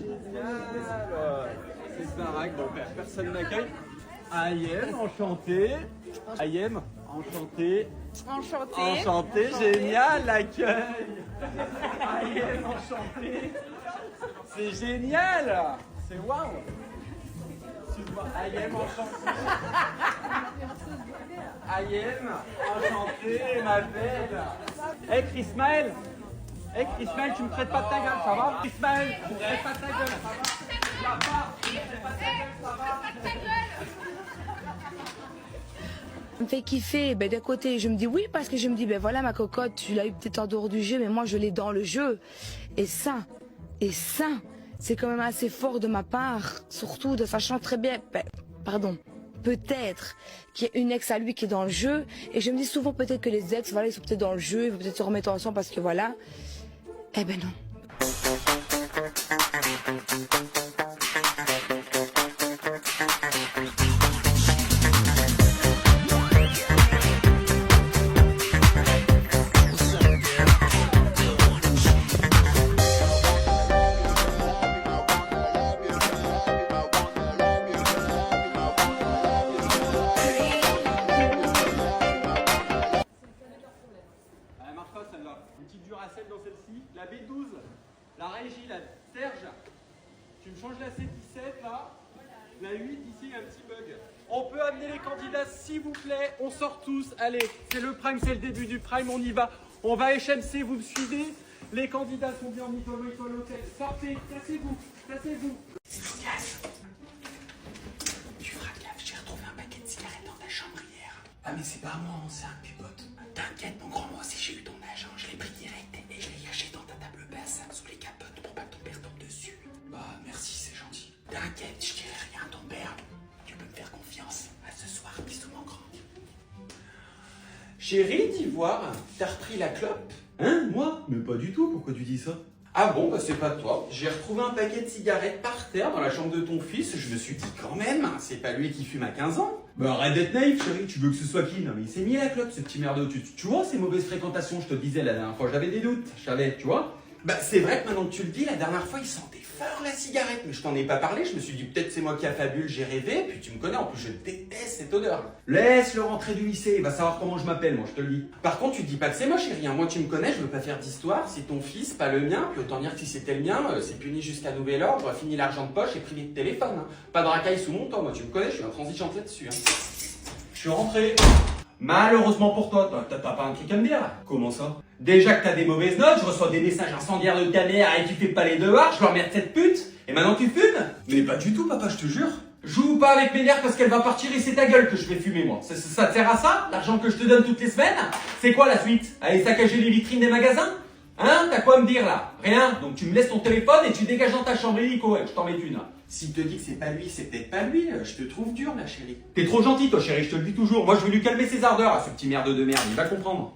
génial. C'est un rag, bon, personne n'accueille. Ayem, enchanté. Ayem, enchanté. Enchantée. Enchanté, génial l'accueil. Ayem, enchanté. C'est génial. C'est waouh. Ayem, enchanté. Ayem, enchanté, ma belle. Hey, Chris Maël. Hey, Chris Maël, tu me traites pas de ta gueule, ça va? Chris Maël, tu me traites pas de ta gueule, ça va? La part, tu me traites pas de ta gueule, ça va? Ça me fait kiffer. Ben, d'un côté, je me dis oui, parce que je me dis, ben voilà, ma cocotte, tu l'as eu peut-être en dehors du jeu, mais moi, je l'ai dans le jeu. Et ça, c'est quand même assez fort de ma part, surtout de sachant très bien, peut-être qu'il y a une ex à lui qui est dans le jeu. Et je me dis souvent peut-être que les ex, voilà, ils sont peut-être dans le jeu, ils vont peut-être se remettre ensemble parce que voilà. Eh ben non. Une petite Duracell dans celle-ci. La B12, la régie, la Serge, tu me changes la C17 là. La 8, ici, il y a un petit bug. On peut amener les candidats s'il vous plaît. On sort tous. Allez, c'est le prime, c'est le début du prime, on y va. On va HMC, vous me suivez. Les candidats sont bien en Nicolas à l'hôtel. Sortez, cassez-vous, cassez-vous. Tu feras gaffe, j'ai retrouvé un paquet de cigarettes dans ta chambre hier. Ah mais c'est pas moi, c'est un de mes potes. T'inquiète mon grand, moi aussi j'ai eu ton âge, hein. Je l'ai pris direct et je l'ai caché dans ta table basse, sous les capotes pour pas que ton père tombe dessus. Bah merci, c'est gentil. T'inquiète, je dirai rien à ton père. Tu peux me faire confiance. À ce soir, bisous mon grand. Chérie d'Ivoire, t'as repris la clope? Hein, moi? Mais pas du tout, pourquoi tu dis ça? Ah bon, bah c'est pas toi. J'ai retrouvé un paquet de cigarettes par terre dans la chambre de ton fils. Je me suis dit quand même, c'est pas lui qui fume à 15 ans. Bah arrête d'être naïf, chérie, tu veux que ce soit qui? Non mais il s'est mis à la clope, ce petit merdeux. Tu vois ces mauvaises fréquentations, je te disais la dernière fois, j'avais des doutes, je savais, tu vois? Bah c'est vrai que maintenant que tu le dis, la dernière fois il sentait fort la cigarette, mais je t'en ai pas parlé, je me suis dit peut-être c'est moi qui affabule, j'ai rêvé, puis tu me connais, en plus je déteste cette odeur. Laisse-le rentrer du lycée, il va savoir comment je m'appelle, moi, je te le dis. Par contre tu te dis pas que c'est moi chérie, hein. Moi tu me connais, je veux pas faire d'histoire, c'est ton fils, pas le mien, puis autant dire que si c'était le mien, c'est puni jusqu'à nouvel ordre, fini l'argent de poche et privé de téléphone. Hein. Pas de racaille sous mon toit, moi tu me connais, je suis intransigeante là-dessus. Hein. Je suis rentré. Malheureusement pour toi, t'as pas un truc à me dire? Comment ça? Déjà que t'as des mauvaises notes, je reçois des messages incendiaires de ta mère et tu fais pas les devoirs, je leur merde cette pute, et maintenant tu fumes? Mais pas du tout papa, je te jure. Joue pas avec mes nerfs parce qu'elle va partir et c'est ta gueule que je vais fumer moi. Ça te sert à ça? L'argent que je te donne toutes les semaines? C'est quoi la suite? Aller saccager les vitrines des magasins? Hein? T'as quoi à me dire là? Rien. Donc tu me laisses ton téléphone et tu dégages dans ta chambre illico, ouais, je t'en mets une là. S'il te dit que c'est pas lui, c'est peut-être pas lui, je te trouve dur là chérie. T'es trop gentil toi chérie, je te le dis toujours. Moi je veux lui calmer ses ardeurs à ce petit merde de merde, il va comprendre.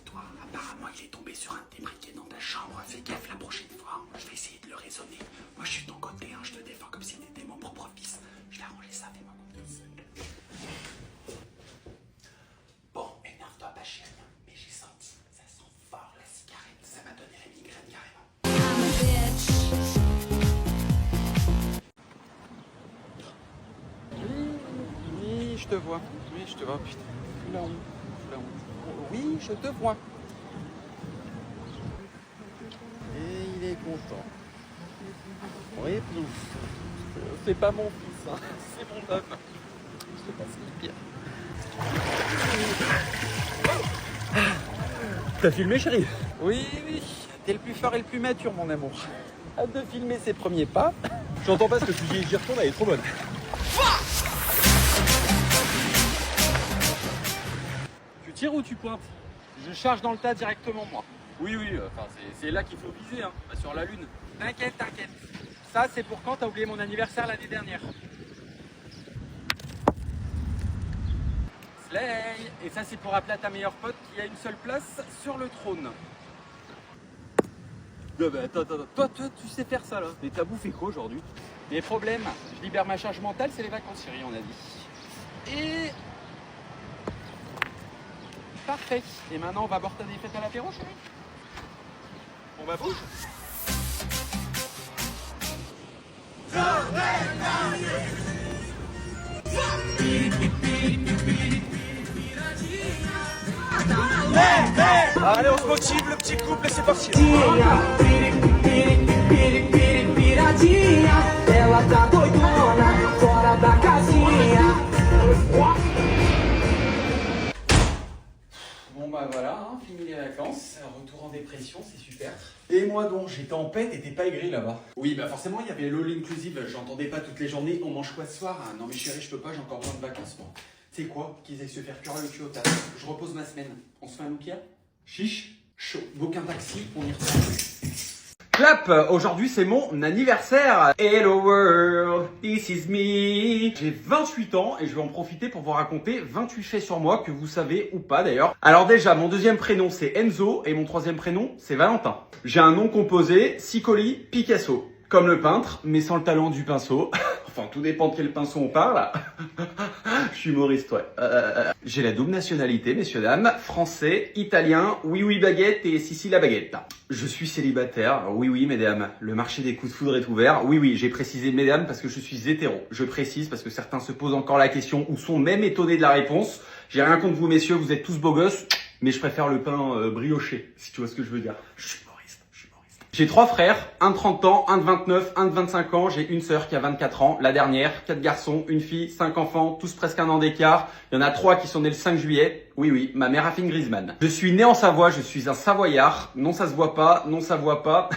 Toi, apparemment il est tombé sur un de tes briquets dans ta chambre. Fais gaffe la prochaine fois, je vais essayer de le raisonner. Moi je suis de ton côté, hein. Je te défends comme si t'étais mon propre fils. Je vais arranger ça, fais-moi confiance. Bon, énerve-toi pas chérie, hein. Mais j'ai senti, ça sent fort la cigarette. Ça m'a donné la migraine carrément. Oui, je te vois. Oui, je te vois, putain. La honte. La honte. Oui, je te vois. Et il est content. Oui, plouf. C'est pas mon fils, hein. C'est mon homme. Je te passe le pire. T'as filmé chérie? Oui, oui. T'es le plus fort et le plus mature, mon amour. Hâte de filmer ses premiers pas. J'entends pas ce que tu dis, j'y retourne, elle est trop bonne. Tu tires ou tu pointes? Je charge dans le tas directement, moi. Oui, oui, enfin, c'est là qu'il faut viser, hein, pas sur la lune. T'inquiète, t'inquiète. Ça, c'est pour quand t'as oublié mon anniversaire l'année dernière. Slay. Et ça, c'est pour appeler à ta meilleure pote qui a une seule place sur le trône. Non mais attends, toi tu sais faire ça là. Mais t'as bouffé quoi aujourd'hui? Les problèmes, je libère ma charge mentale, c'est les vacances, chérie, on a dit. Et... Parfait. Et maintenant, on va boire ta défaite à l'apéro, chérie. On va bouger. Allez, on se motive, le petit couple, et c'est parti. Bon bah voilà, hein, fini les vacances, retour en dépression, c'est super. Et moi donc, j'étais en pète et t'es pas aigri là-bas. Oui bah forcément, il y avait l'all inclusive, j'entendais pas toutes les journées, on mange quoi ce soir? Non mais chérie, je peux pas, j'ai encore besoin de vacances moi. Tu sais quoi? Qu'ils aillent se faire cuire le cul au taf. Je repose ma semaine. On se fait un Nokia? Chiche? Chaud. Book un taxi, on y retourne. Clap! Aujourd'hui c'est mon anniversaire! Hello world, this is me! J'ai 28 ans et je vais en profiter pour vous raconter 28 faits sur moi que vous savez ou pas d'ailleurs. Alors déjà, mon deuxième prénom c'est Enzo et mon troisième prénom c'est Valentin. J'ai un nom composé, Sicoli Picasso. Comme le peintre, mais sans le talent du pinceau. Enfin, tout dépend de quel pinceau on parle. Je suis humoriste, ouais. J'ai la double nationalité, messieurs, dames. Français, italien, oui baguette et si la baguette. Je suis célibataire, oui mesdames. Le marché des coups de foudre est ouvert. Oui, j'ai précisé mesdames parce que je suis hétéro. Je précise parce que certains se posent encore la question ou sont même étonnés de la réponse. J'ai rien contre vous, messieurs, vous êtes tous beaux gosses, mais je préfère le pain brioché, si tu vois ce que je veux dire. Je suis humoriste. J'ai 3 frères, un de 30 ans, un de 29, un de 25 ans. J'ai une sœur qui a 24 ans, la dernière, 4 garçons, une fille, 5 enfants, tous presque un an d'écart. Il y en a 3 qui sont nés le 5 juillet. Oui, ma mère a fait une Griezmann. Je suis né en Savoie, je suis un Savoyard. Non, ça se voit pas, non, ça voit pas.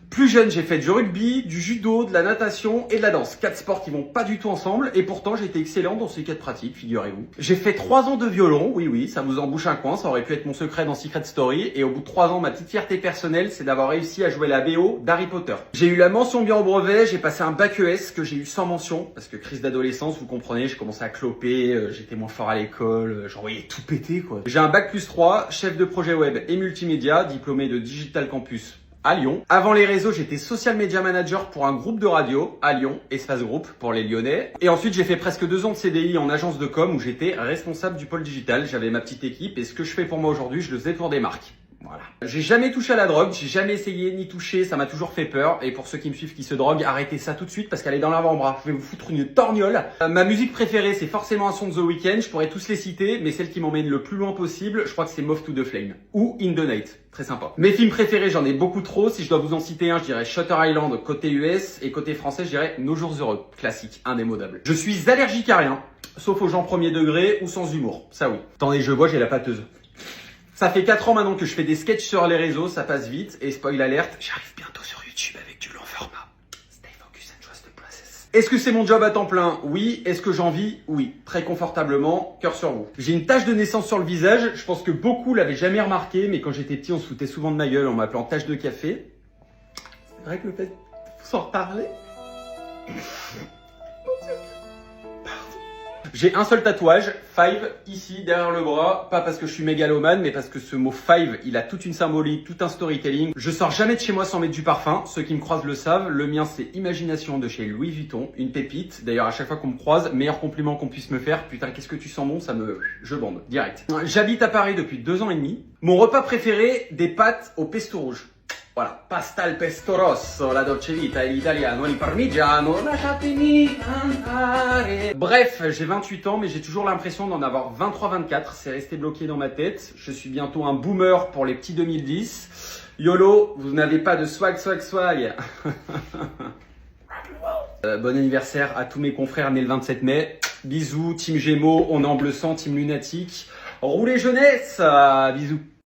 Plus jeune, j'ai fait du rugby, du judo, de la natation et de la danse. 4 sports qui vont pas du tout ensemble et pourtant j'ai été excellent dans ces 4 pratiques, figurez-vous. J'ai fait 3 ans de violon, oui, ça vous embouche un coin, ça aurait pu être mon secret dans Secret Story. Et au bout de 3 ans, ma petite fierté personnelle, c'est d'avoir réussi à jouer la BO d'Harry Potter. J'ai eu la mention bien au brevet, j'ai passé un bac ES que j'ai eu sans mention, parce que crise d'adolescence, vous comprenez, j'ai commencé à cloper, j'étais moins fort à l'école, j'envoyais tout péter quoi. J'ai un bac plus 3, chef de projet web et multimédia, diplômé de Digital Campus à Lyon. Avant les réseaux, j'étais social media manager pour un groupe de radio à Lyon, Espace Group pour les Lyonnais. Et ensuite, j'ai fait presque 2 ans de CDI en agence de com où j'étais responsable du pôle digital. J'avais ma petite équipe et ce que je fais pour moi aujourd'hui, je le faisais pour des marques. Voilà. J'ai jamais touché à la drogue, j'ai jamais essayé ni touché, ça m'a toujours fait peur. Et pour ceux qui me suivent qui se droguent, arrêtez ça tout de suite parce qu'elle est dans l'avant-bras. Je vais vous foutre une torgnole. Ma musique préférée, c'est forcément un son de The Weeknd. Je pourrais tous les citer, mais celle qui m'emmène le plus loin possible, je crois que c'est Moth to the Flame ou In the Night. Très sympa. Mes films préférés, j'en ai beaucoup trop. Si je dois vous en citer un, je dirais Shutter Island côté US et côté français, je dirais Nos jours heureux. Classique, indémodable. Je suis allergique à rien, sauf aux gens premier degré ou sans humour. Ça oui. Attendez, je vois, j'ai la pâteuse. Ça fait 4 ans maintenant que je fais des sketchs sur les réseaux, ça passe vite. Et spoil alerte, j'arrive bientôt sur YouTube avec du long format. Stay focus and trust the process. Est-ce que c'est mon job à temps plein? Oui. Est-ce que j'en vis? Oui. Très confortablement, cœur sur vous. J'ai une tache de naissance sur le visage. Je pense que beaucoup l'avaient jamais remarqué, mais quand j'étais petit, on se foutait souvent de ma gueule en m'appelant tache de café. C'est vrai que le fait de s'en reparler... J'ai un seul tatouage, 5, ici, derrière le bras. Pas parce que je suis mégalomane, mais parce que ce mot 5, il a toute une symbolique, tout un storytelling. Je sors jamais de chez moi sans mettre du parfum. Ceux qui me croisent le savent. Le mien, c'est Imagination de chez Louis Vuitton. Une pépite. D'ailleurs, à chaque fois qu'on me croise, meilleur compliment qu'on puisse me faire. Putain, qu'est-ce que tu sens bon, je bande, direct. J'habite à Paris depuis 2 ans et demi. Mon repas préféré, des pâtes au pesto rouge. Voilà, pasta al pesto rosso, la dolce vita, l'italiano, il parmigiano, lasciatemi cantare. Bref, j'ai 28 ans, mais j'ai toujours l'impression d'en avoir 23-24. C'est resté bloqué dans ma tête. Je suis bientôt un boomer pour les petits 2010. YOLO, vous n'avez pas de swag. Bon anniversaire à tous mes confrères nés le 27 mai. Bisous, team Gémeaux, on est en bleu sang, team lunatique. Roulez jeunesse, bisous.